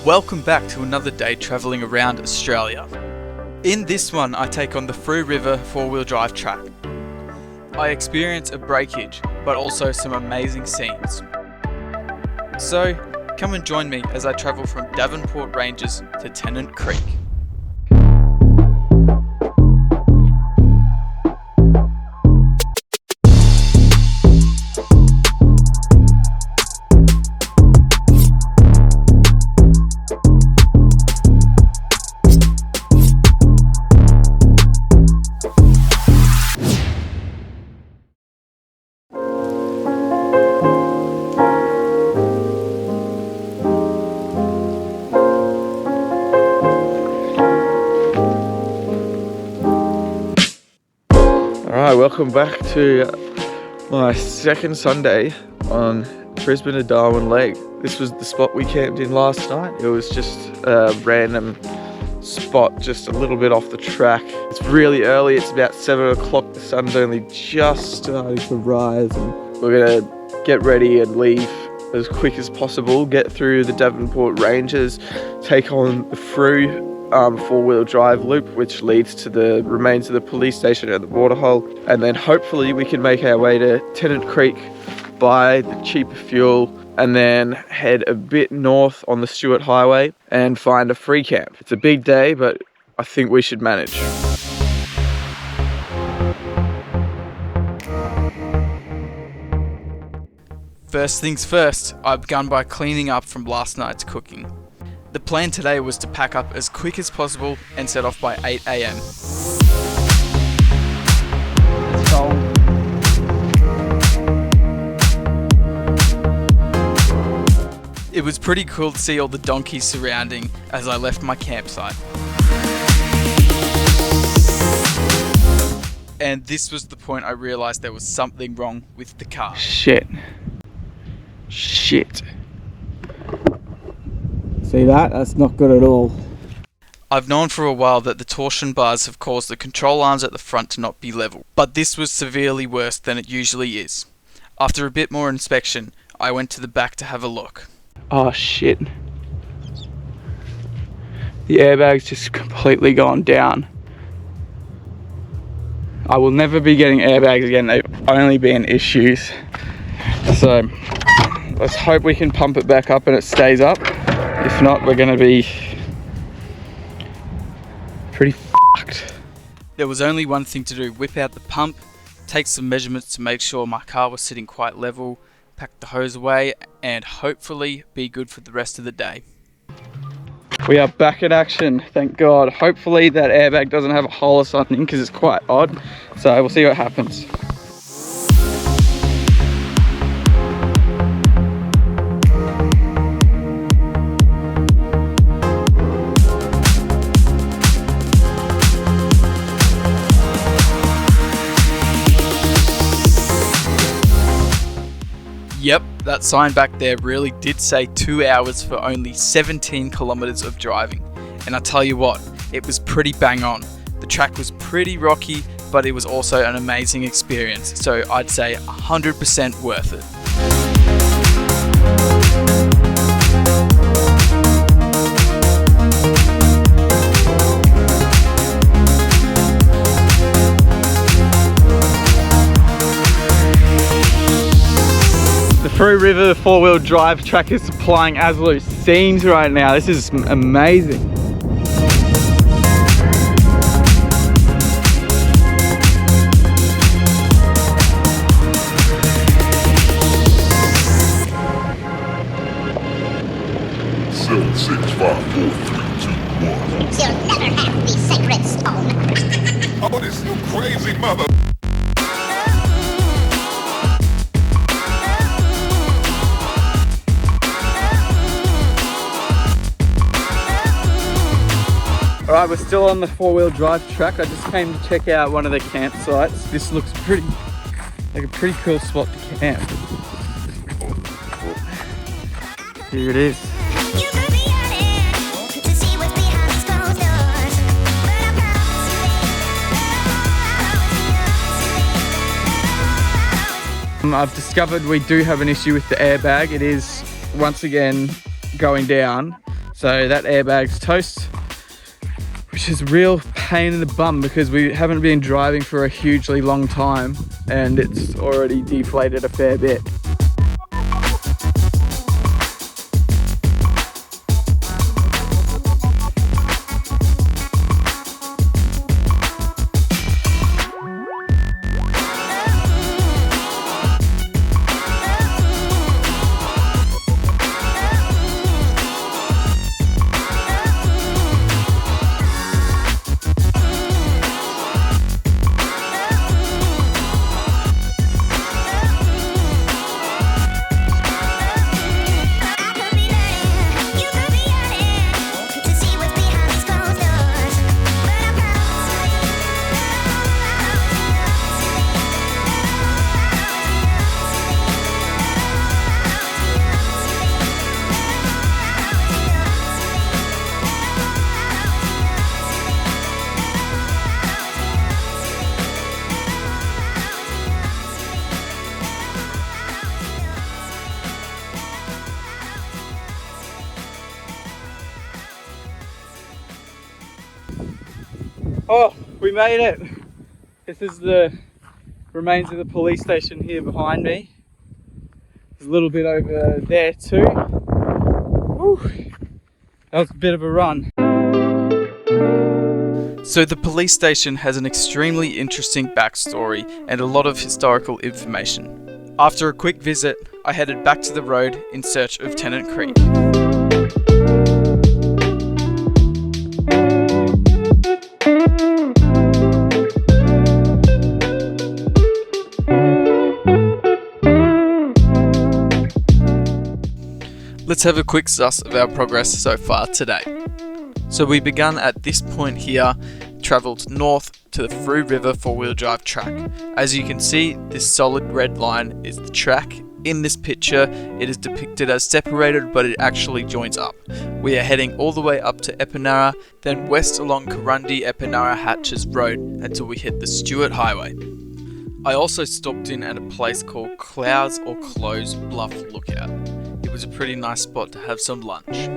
Welcome back to another day travelling around Australia. In this one, I take on the Frew River four-wheel drive track. I experience a breakage, but also some amazing scenes. So, come and join me as I travel from Davenport Ranges to Tennant Creek. Alright, welcome back to my second Sunday on Brisbane to Darwin Lake. This was the spot we camped in last night. It was just a random spot, just a little bit off the track. It's really early, it's about 7 o'clock, the sun's only just starting to rise, and we're gonna get ready and leave as quick as possible, get through the Davenport Ranges, take on the Frew four-wheel drive loop, which leads to the remains of the police station and the waterhole, and then hopefully we can make our way to Tennant Creek, buy the cheaper fuel, and then head a bit north on the Stewart Highway and find a free camp. It's a big day, but I think we should manage. First things first, I began by cleaning up from last night's cooking. The plan today was to pack up as quick as possible and set off by 8 AM. It was pretty cool to see all the donkeys surrounding as I left my campsite. And this was the point I realised there was something wrong with the car. Shit. See that? That's not good at all. I've known for a while that the torsion bars have caused the control arms at the front to not be level, but this was severely worse than it usually is. After a bit more inspection, I went to the back to have a look. Oh shit. The airbag's just completely gone down. I will never be getting airbags again, they've only been issues. So, let's hope we can pump it back up and it stays up. If not, we're gonna be pretty fucked. There was only one thing to do: whip out the pump, take some measurements to make sure my car was sitting quite level, pack the hose away, and hopefully be good for the rest of the day. We are back in action, thank God. Hopefully that airbag doesn't have a hole or something, because it's quite odd. So we'll see what happens. Yep, that sign back there really did say 2 hours for only 17 kilometers of driving. And I tell you what, it was pretty bang on. The track was pretty rocky, but it was also an amazing experience. So I'd say 100% worth it. Frew River four-wheel drive track is supplying absolute scenes right now. This is amazing. Seven, 6, 5, 4, 3, 2, 1. You'll never have the sacred stone. Oh, this you crazy mother. Alright, we're still on the four-wheel drive track. I just came to check out one of the campsites. This looks like a pretty cool spot to camp. Here it is. I've discovered we do have an issue with the airbag. It is once again going down. So that airbag's toast, which is a real pain in the bum because we haven't been driving for a hugely long time and it's already deflated a fair bit. Oh, we made it. This is the remains of the police station here behind me. There's a little bit over there too. Whew. That was a bit of a run. So the police station has an extremely interesting backstory and a lot of historical information. After a quick visit, I headed back to the road in search of Tennant Creek. Let's have a quick suss of our progress so far today. So we began at this point here, travelled north to the Frew River four-wheel drive track. As you can see, this solid red line is the track. In this picture, it is depicted as separated, but it actually joins up. We are heading all the way up to Epinara, then west along Kurundi Epinara Hatches Road until we hit the Stewart Highway. I also stopped in at a place called Clouds or Close Bluff Lookout. It was a pretty nice spot to have some lunch. This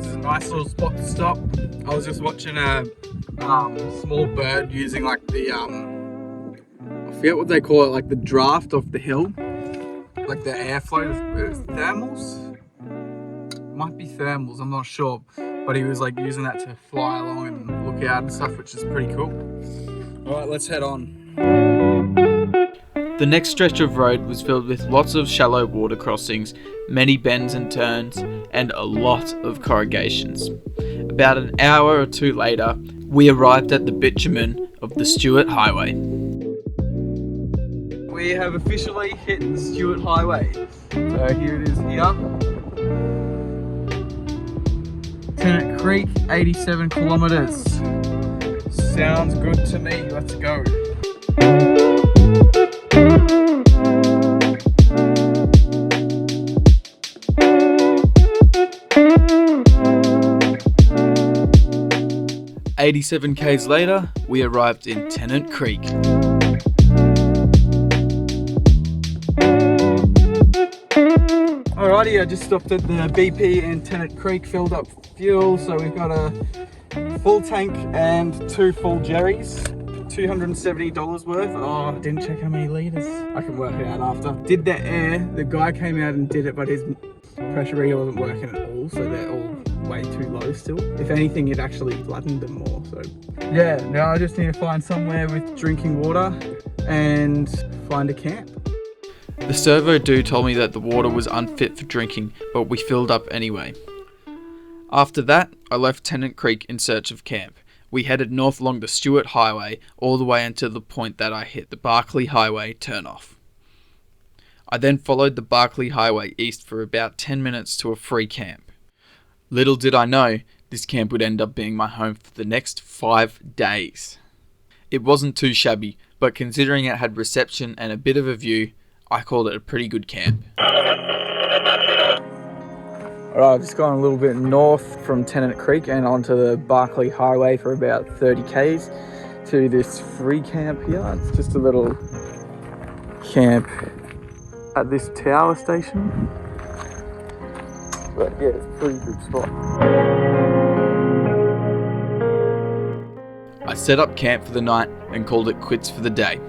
is a nice little spot to stop. I was just watching a small bird using like the I forget what they call it, like the draft off the hill, like the airflow, thermals? Might be thermals, I'm not sure, but he was like using that to fly along and look out and stuff, which is pretty cool. Alright, let's head on. The next stretch of road was filled with lots of shallow water crossings, many bends and turns, and a lot of corrugations. About an hour or two later, we arrived at the bitumen of the Stewart Highway. We have officially hit the Stewart Highway. So here it is here. Tennant Creek, 87 kilometers. Sounds good to me, let's go. "87 k's later, we arrived in Tennant Creek. Alrighty, I just stopped at the BP in Tennant Creek, filled up fuel, so we've got a full tank and 2 full jerrys, $270 worth. Oh, I didn't check how many litres. I can work it out after. Did the air, the guy came out and did it, but his pressure reader wasn't working at all, so they're all way too low still. If anything, it actually flattened them more, so. Yeah, now I just need to find somewhere with drinking water and find a camp. The servo dude told me that the water was unfit for drinking, but we filled up anyway. After that, I left Tennant Creek in search of camp. We headed north along the Stewart Highway all the way until the point that I hit the Barkley Highway turnoff. I then followed the Barkley Highway east for about 10 minutes to a free camp. Little did I know, this camp would end up being my home for the next 5 days. It wasn't too shabby, but considering it had reception and a bit of a view, I called it a pretty good camp. Alright, I've just gone a little bit north from Tennant Creek and onto the Barclay Highway for about 30 k's to this free camp here. It's just a little camp at this tower station. But yeah, it's a pretty good spot. I set up camp for the night and called it quits for the day.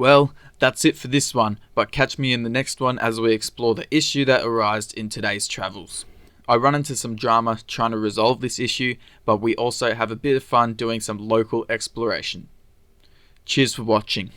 Well, that's it for this one, but catch me in the next one as we explore the issue that arose in today's travels. I run into some drama trying to resolve this issue, but we also have a bit of fun doing some local exploration. Cheers for watching.